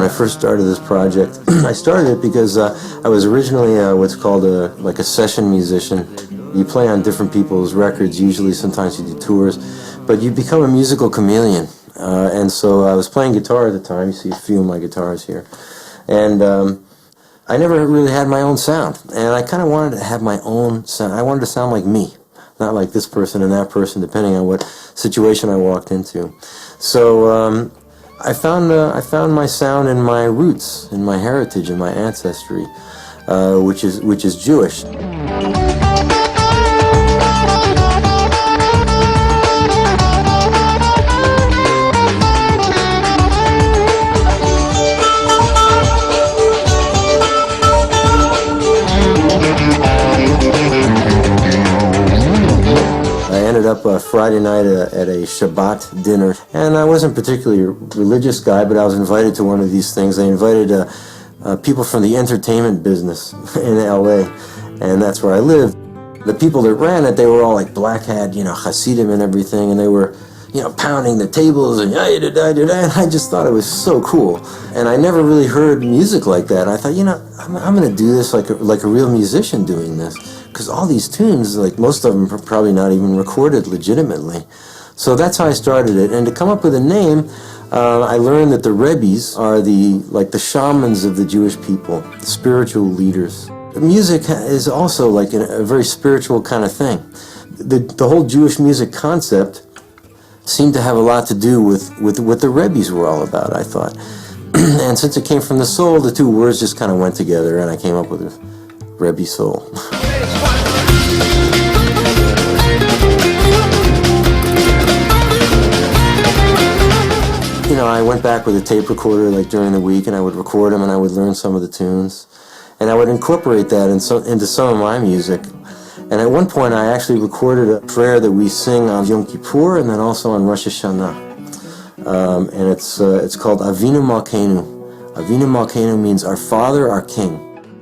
I first started this project, I started it because I was originally what's called like a session musician. You play on different people's records, usually, sometimes you do tours, but you become a musical chameleon. And so I was playing guitar at the time. You see a few of my guitars here. And I never really had my own sound. And I kind of wanted to have my own sound. I wanted to sound like me, not like this person and that person, depending on what situation I walked into. So I found my sound in my roots, in my heritage, in my ancestry, which is Jewish. Up Friday night at a Shabbat dinner, and I wasn't particularly a religious guy, but I was invited to one of these things. They invited people from the entertainment business in LA, and that's where I lived. The people that ran it, they were all like black hat, Hasidim and everything, and they were, pounding the tables and and I just thought it was so cool. And I never really heard music like that. I thought, I'm going to do this like a real musician doing this. Because all these tunes, like most of them are probably not even recorded legitimately. So that's how I started it. And to come up with a name, I learned that the Rebbes are the shamans of the Jewish people, the spiritual leaders. Music is also like a very spiritual kind of thing. The whole Jewish music concept seemed to have a lot to do with what the Rebbes were all about, I thought. And since it came from the soul, the two words just kind of went together, and I came up with RebbeSoul. I went back with a tape recorder like during the week, and I would record them, and I would learn some of the tunes, and I would incorporate that into some of my music. And at one point, I actually recorded a prayer that we sing on Yom Kippur and then also on Rosh Hashanah, and it's called Avinu Malkeinu. Avinu Malkeinu means our Father, our King.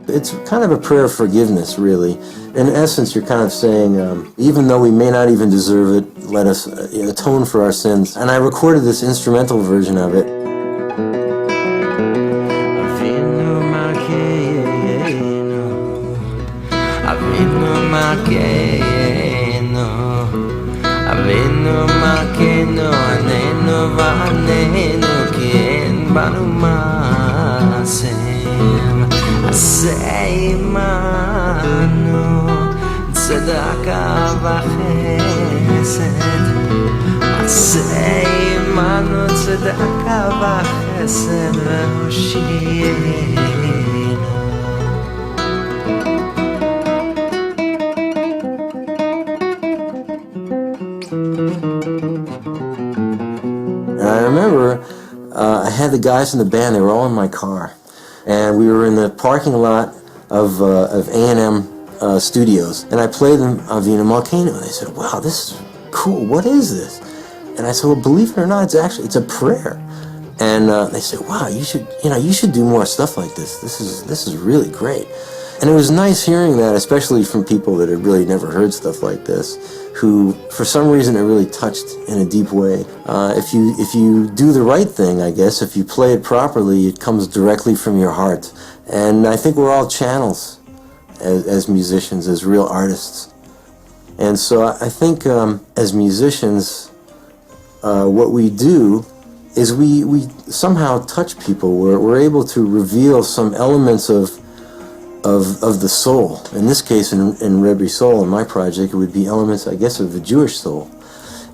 It's kind of a prayer of forgiveness, really. In essence, you're kind of saying, even though we may not even deserve it, let us atone for our sins. And I recorded this instrumental version of it. Avinu Malkeinu, Anenu v'Anenu, ki en banu ma'asem. Aseh imanu tzedakah v'chesed. Aseh imanu tzedakah v'chesed v'hoshienu. And I remember I had the guys in the band, they were all in my car. And we were in the parking lot of A&M Studios. And I played them Avinu Malkeinu. And they said, wow, this is cool. What is this? And I said, well, believe it or not, it's a prayer. And they said, wow, you should do more stuff like this. This is really great. And it was nice hearing that, especially from people that had really never heard stuff like this, who, for some reason, it really touched in a deep way. If you do the right thing, I guess, if you play it properly, it comes directly from your heart. And I think we're all channels as musicians, as real artists. And so I think as musicians, what we do is we somehow touch people. We're able to reveal some elements of the soul. In this case, in RebbeSoul, in my project, it would be elements, I guess, of the Jewish soul.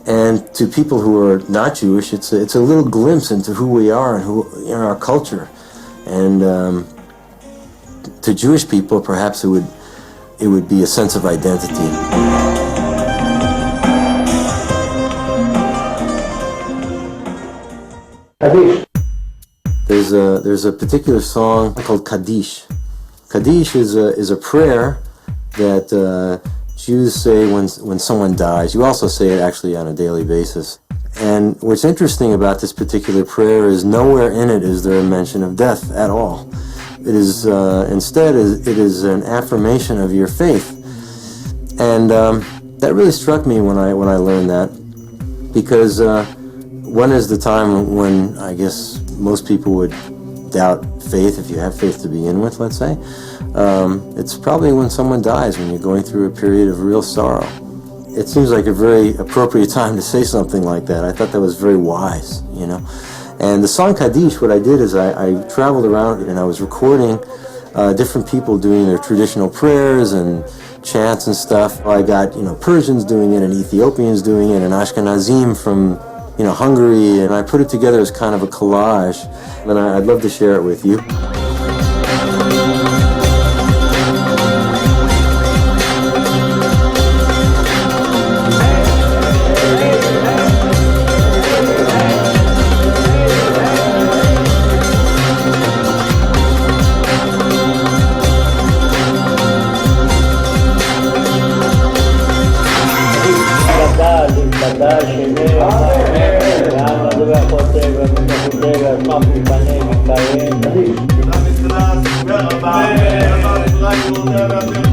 And to people who are not Jewish, it's a little glimpse into who we are and our culture. And to Jewish people, perhaps it would be a sense of identity. Kaddish. There's a particular song called Kaddish. Kaddish is a prayer that Jews say when someone dies. You also say it actually on a daily basis. And what's interesting about this particular prayer is nowhere in it is there a mention of death at all. It is instead it is an affirmation of your faith. And that really struck me when I learned that, because when is the time when I guess most people would doubt faith, if you have faith to begin with, let's say, it's probably when someone dies, when you're going through a period of real sorrow. It seems like a very appropriate time to say something like that. I thought that was very wise, you know. And the song Kaddish, what I did is I traveled around and I was recording different people doing their traditional prayers and chants and stuff. I got, Persians doing it and Ethiopians doing it and Ashkenazim from, Hungary, and I put it together as kind of a collage, and I'd love to share it with you. Amen.